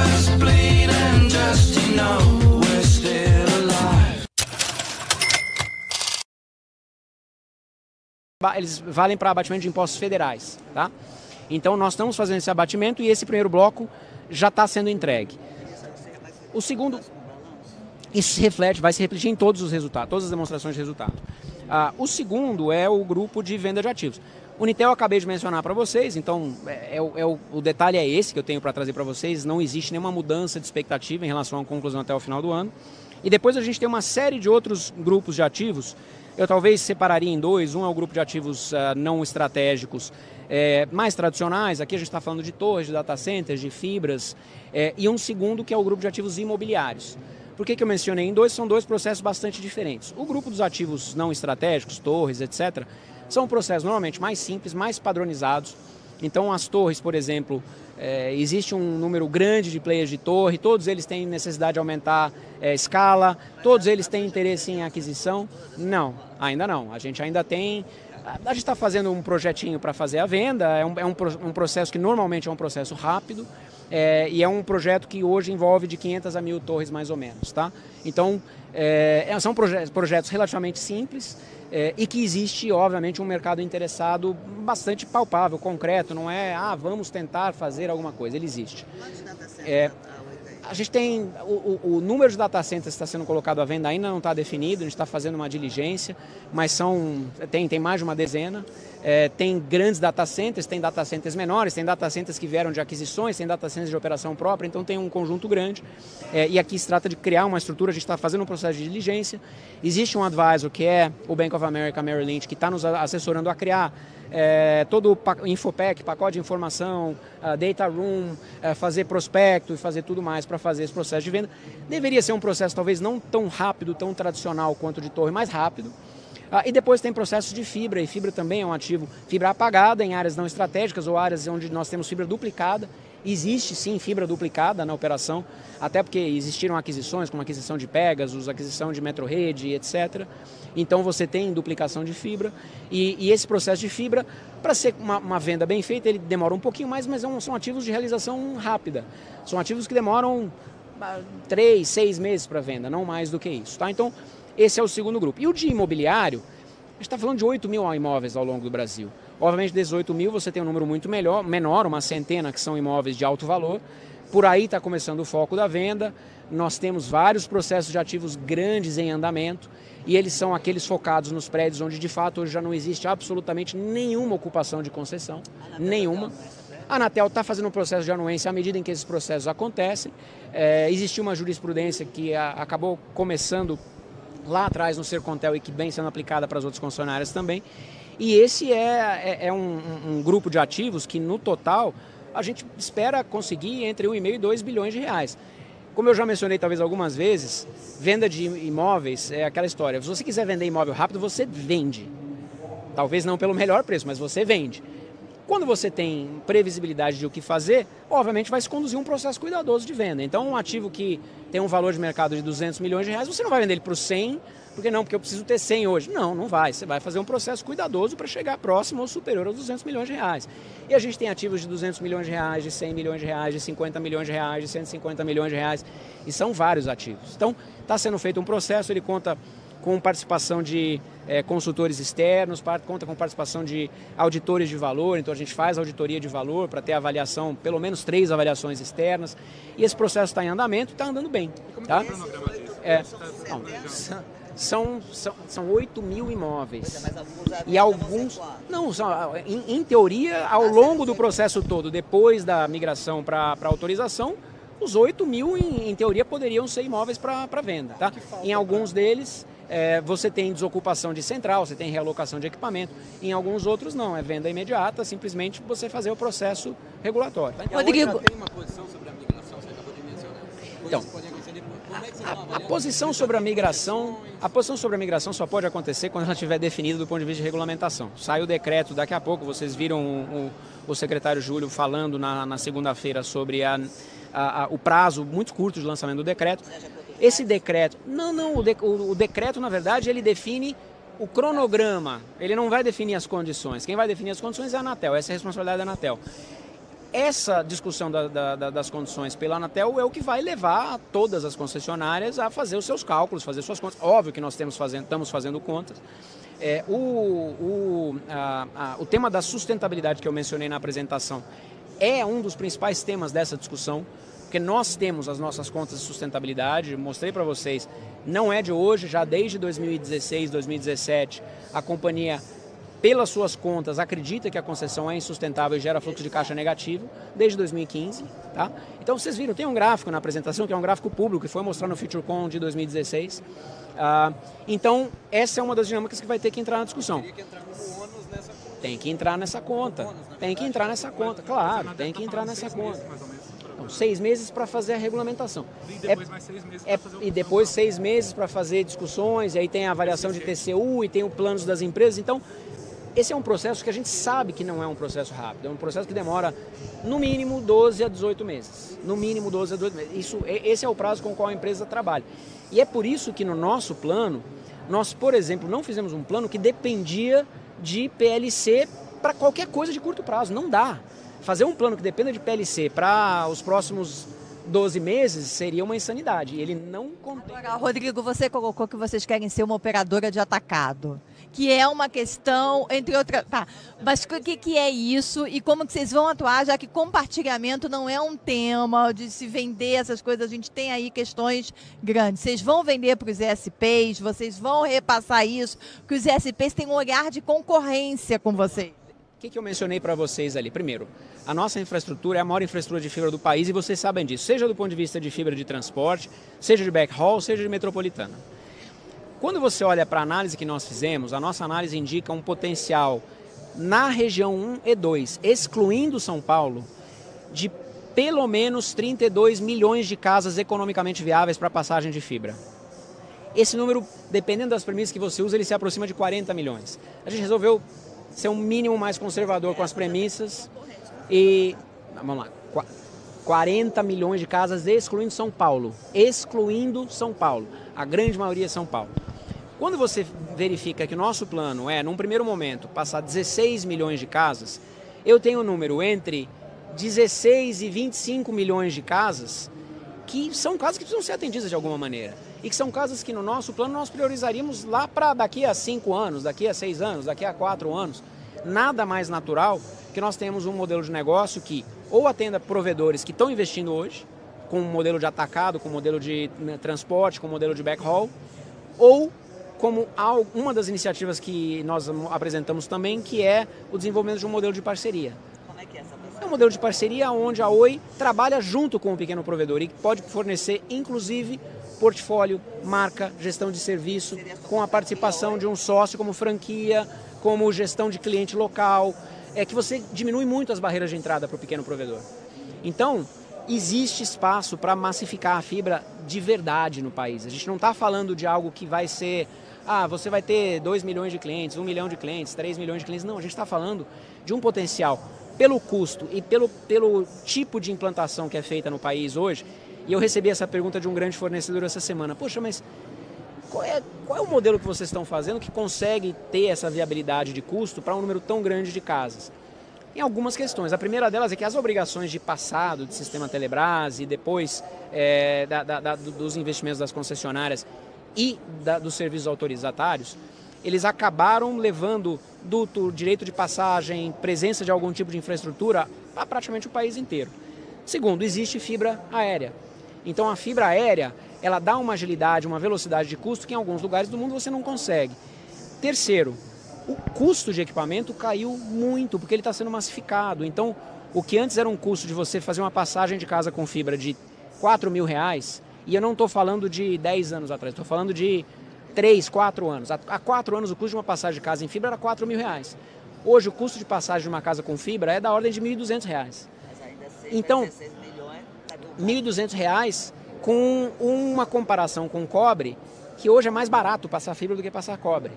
was bleeding just to know we're still alive. Eles valem para abatimento de impostos federais, tá? Então nós estamos fazendo esse abatimento e esse primeiro bloco já está sendo entregue. O segundo, isso vai se refletir em todos os resultados, todas as demonstrações de resultado. O segundo é o grupo de venda de ativos. O Unitel eu acabei de mencionar para vocês, então o detalhe é esse que eu tenho para trazer para vocês. Não existe nenhuma mudança de expectativa em relação à conclusão até o final do ano. E depois a gente tem uma série de outros grupos de ativos. Eu talvez separaria em dois. Um é o grupo de ativos não estratégicos, mais tradicionais. Aqui a gente está falando de torres, de data centers, de fibras. E um segundo que é o grupo de ativos imobiliários. Por que eu mencionei em dois? São dois processos bastante diferentes. O grupo dos ativos não estratégicos, torres, etc., são processos normalmente mais simples, mais padronizados. Então as torres, por exemplo, existe um número grande de players de torre, todos eles têm necessidade de aumentar escala, todos eles têm interesse em aquisição? Não, ainda não. A gente ainda tem... A gente está fazendo um projetinho para fazer a venda, é um processo que normalmente é um processo rápido, e é um projeto que hoje envolve de 500 a 1.000 torres mais ou menos, tá? Então, são projetos relativamente simples e que existe, obviamente, um mercado interessado bastante palpável, concreto, não é, vamos tentar fazer alguma coisa, ele existe. A gente tem, o número de data centers que está sendo colocado à venda ainda não está definido, a gente está fazendo uma diligência, mas tem mais de uma dezena. Tem grandes data centers, tem data centers menores, tem data centers que vieram de aquisições, tem data centers de operação própria, então tem um conjunto grande. E aqui se trata de criar uma estrutura, a gente está fazendo um processo de diligência. Existe um advisor que é o Bank of America Merrill Lynch, que está nos assessorando a criar todo o Infopec, pacote de informação, data room, fazer prospecto e fazer tudo mais para fazer esse processo de venda. Deveria ser um processo talvez não tão rápido, tão tradicional quanto de torre, mais rápido. E depois tem processos de fibra, e fibra também é um ativo, fibra apagada em áreas não estratégicas ou áreas onde nós temos fibra duplicada. Existe sim fibra duplicada na operação, até porque existiram aquisições, como a aquisição de Pegasus, aquisição de Metrorrede, etc. Então você tem duplicação de fibra, e esse processo de fibra, para ser uma venda bem feita, ele demora um pouquinho mais, mas são ativos de realização rápida. São ativos que demoram 3, 6 meses para venda, não mais do que isso, tá? Então, esse é o segundo grupo. E o de imobiliário, a gente está falando de 8.000 imóveis ao longo do Brasil. Obviamente, desses 8.000, você tem um número muito menor, uma centena que são imóveis de alto valor. Por aí está começando o foco da venda. Nós temos vários processos de ativos grandes em andamento, e eles são aqueles focados nos prédios onde, de fato, hoje já não existe absolutamente nenhuma ocupação de concessão, nenhuma. A Anatel está fazendo um processo de anuência à medida em que esses processos acontecem. Existiu uma jurisprudência que acabou começando lá atrás no Sercontel e que vem sendo aplicada para as outras concessionárias também. E esse é um grupo de ativos que, no total, a gente espera conseguir entre 1,5 e 2 bilhões de reais. Como eu já mencionei talvez algumas vezes, venda de imóveis é aquela história. Se você quiser vender imóvel rápido, você vende. Talvez não pelo melhor preço, mas você vende. Quando você tem previsibilidade de o que fazer, obviamente vai se conduzir um processo cuidadoso de venda. Então, um ativo que tem um valor de mercado de 200 milhões de reais, você não vai vender ele por 100, porque eu preciso ter 100 hoje. Não vai. Você vai fazer um processo cuidadoso para chegar próximo ou superior aos 200 milhões de reais. E a gente tem ativos de 200 milhões de reais, de 100 milhões de reais, de 50 milhões de reais, de 150 milhões de reais. E são vários ativos. Então, está sendo feito um processo, ele conta com participação de consultores externos, conta com participação de auditores de valor, então a gente faz auditoria de valor para ter avaliação, pelo menos 3 avaliações externas, e esse processo está em andamento e está andando bem. Tá? São 8.000 imóveis. E alguns... Não, em teoria, ao longo do processo todo, depois da migração para autorização, os 8.000, em teoria, poderiam ser imóveis para venda. Tá? Em alguns deles, você tem desocupação de central, você tem realocação de equipamento. Em alguns outros, não. É venda imediata, simplesmente você fazer o processo regulatório. Tá? Rodrigo, tem uma posição sobre a migração, você acabou de mencionar. Então, a posição sobre a migração só pode acontecer quando ela estiver definida do ponto de vista de regulamentação. Sai o decreto daqui a pouco, vocês viram o secretário Júlio falando na segunda-feira sobre o prazo muito curto de lançamento do decreto. Esse decreto... o decreto, na verdade, ele define o cronograma. Ele não vai definir as condições. Quem vai definir as condições é a Anatel, essa é a responsabilidade da Anatel. essa discussão das condições pela Anatel é o que vai levar todas as concessionárias a fazer os seus cálculos, fazer suas contas. Óbvio que nós estamos fazendo contas. O tema da sustentabilidade que eu mencionei na apresentação é um dos principais temas dessa discussão, porque nós temos as nossas contas de sustentabilidade, mostrei para vocês, não é de hoje, já desde 2016, 2017, a companhia, pelas suas contas, acredita que a concessão é insustentável e gera fluxo de caixa negativo, desde 2015. Tá? Então vocês viram, tem um gráfico na apresentação, que é um gráfico público, que foi mostrado no FutureCon de 2016. Então, essa é uma das dinâmicas que vai ter que entrar na discussão. Teria que entrar como ônus nessa conta. Tem que entrar nessa conta. Tem que entrar nessa conta, claro, tem que entrar nessa conta. Então, 6 meses para fazer a regulamentação. E depois mais 6 meses para fazer o E depois 6 meses para fazer discussões, e aí tem a avaliação de TCU, e tem o planos das empresas. Então, esse é um processo que a gente sabe que não é um processo rápido, é um processo que demora no mínimo 12 a 18 meses. No mínimo 12 a 18 meses. Esse é o prazo com o qual a empresa trabalha. E é por isso que no nosso plano, nós, por exemplo, não fizemos um plano que dependia de PLC para qualquer coisa de curto prazo. Não dá. Fazer um plano que dependa de PLC para os próximos 12 meses seria uma insanidade. Ele não contém. Agora, Rodrigo, você colocou que vocês querem ser uma operadora de atacado, que é uma questão, entre outras... Tá, mas o que é isso e como que vocês vão atuar, já que compartilhamento não é um tema de se vender essas coisas, a gente tem aí questões grandes. Vocês vão vender para os ESPs, vocês vão repassar isso, porque os ESPs têm um olhar de concorrência com vocês. O que eu mencionei para vocês ali? Primeiro, a nossa infraestrutura é a maior infraestrutura de fibra do país e vocês sabem disso, seja do ponto de vista de fibra de transporte, seja de backhaul, seja de metropolitana. Quando você olha para a análise que nós fizemos, a nossa análise indica um potencial na região 1 e 2, excluindo São Paulo, de pelo menos 32 milhões de casas economicamente viáveis para passagem de fibra. Esse número, dependendo das premissas que você usa, ele se aproxima de 40 milhões. A gente resolveu ser um mínimo mais conservador com as premissas e, vamos lá, 40 milhões de casas excluindo São Paulo. Excluindo São Paulo. A grande maioria é São Paulo. Quando você verifica que o nosso plano é, num primeiro momento, passar 16 milhões de casas, eu tenho um número entre 16 e 25 milhões de casas que são casas que precisam ser atendidas de alguma maneira. E que são casas que no nosso plano nós priorizaríamos lá para daqui a 5 anos, daqui a 6 anos, daqui a 4 anos. Nada mais natural que nós tenhamos um modelo de negócio que ou atenda provedores que estão investindo hoje, com um modelo de atacado, com um modelo de transporte, com um modelo de backhaul, ou como uma das iniciativas que nós apresentamos também, que é o desenvolvimento de um modelo de parceria. Como é que é essa parceria? É um modelo de parceria onde a Oi trabalha junto com o pequeno provedor e pode fornecer, inclusive, portfólio, marca, gestão de serviço, com a participação de um sócio como franquia, como gestão de cliente local, que você diminui muito as barreiras de entrada para o pequeno provedor. Então, existe espaço para massificar a fibra de verdade no país. A gente não está falando de algo que vai ser, você vai ter 2 milhões de clientes, 1 milhão de clientes, 3 milhões de clientes. Não, a gente está falando de um potencial pelo custo e pelo tipo de implantação que é feita no país hoje. E eu recebi essa pergunta de um grande fornecedor essa semana. Poxa, mas qual é o modelo que vocês estão fazendo que consegue ter essa viabilidade de custo para um número tão grande de casas? Em algumas questões. A primeira delas é que as obrigações de passado do sistema Telebrás e depois dos investimentos das concessionárias e dos serviços autorizatários, eles acabaram levando duto, direito de passagem, presença de algum tipo de infraestrutura a praticamente o país inteiro. Segundo, existe fibra aérea. Então a fibra aérea, ela dá uma agilidade, uma velocidade de custo que em alguns lugares do mundo você não consegue. Terceiro, o custo de equipamento caiu muito, porque ele está sendo massificado. Então, o que antes era um custo de você fazer uma passagem de casa com fibra de R$4.000, e eu não estou falando de 10 anos atrás, estou falando de 3, 4 anos. Há 4 anos o custo de uma passagem de casa em fibra era R$4.000. Hoje o custo de passagem de uma casa com fibra é da ordem de R$1.200. Então, R$1.200 com uma comparação com cobre, que hoje é mais barato passar fibra do que passar cobre.